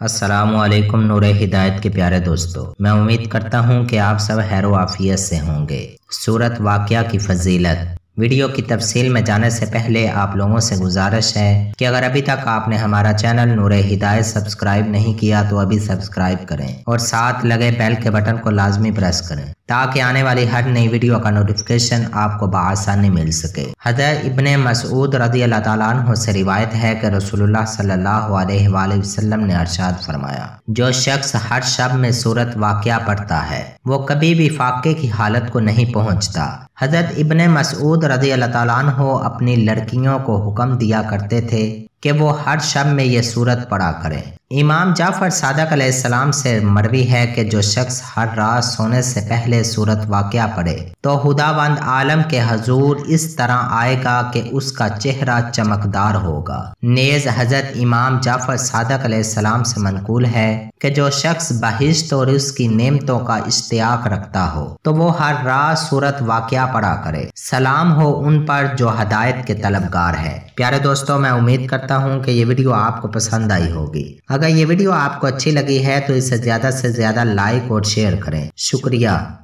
السلام علیکم نور ہدایت کے پیارے دوستو، میں امید کرتا ہوں کہ آپ سب خیر و عافیت سے ہوں گے۔ سورت واقعہ کی فضیلت۔ ویڈیو کی تفصیل میں جانے سے پہلے آپ لوگوں سے گزارش ہے کہ اگر ابھی تک آپ نے ہمارا چینل نور ہدایت سبسکرائب نہیں کیا تو ابھی سبسکرائب کریں اور ساتھ لگے بیل کے بٹن کو لازمی پریس کریں تاکہ آنے والی ہر نئی ویڈیو کا نوٹیفیکیشن آپ کو بآسانی مل سکے۔ حضرت ابن مسعود رضی اللہ تعالیٰ عنہ سے روایت ہے کہ رسول اللہ صلی اللہ علیہ وآلہ وسلم نے ارشاد فرمایا، جو شخص ہر شب میں سورت واقعہ پڑھتا ہے وہ کبھی بھی فاقے کی حالت کو نہیں پہنچتا۔ حضرت ابن مسعود رضی اللہ تعالیٰ عنہ اپنی لڑکیوں کو حکم دیا کرتے تھے کہ وہ ہر شب میں یہ سورت پڑھا کریں۔ امام جعفر صادق علیہ السلام سے مروی ہے کہ جو شخص ہر رات سونے سے پہلے سورت واقعہ پڑھے تو خداوند عالم کے حضور اس طرح آئے گا کہ اس کا چہرہ چمکدار ہوگا۔ نیز حضرت امام جعفر صادق علیہ السلام سے منقول ہے کہ جو شخص بہشت اور اس کی نعمتوں کا اشتیاق رکھتا ہو تو وہ ہر رات سورت واقعہ پڑھا کرے۔ سلام ہو ان پر جو ہدایت کے طلبگار ہے۔ پیارے دوستوں، میں امید کرتا ہوں کہ یہ ویڈیو آپ کو پسند آئی ہوگی۔ اگر یہ ویڈیو آپ کو اچھی لگی ہے تو اسے زیادہ سے زیادہ لائک اور شیئر کریں۔ شکریہ۔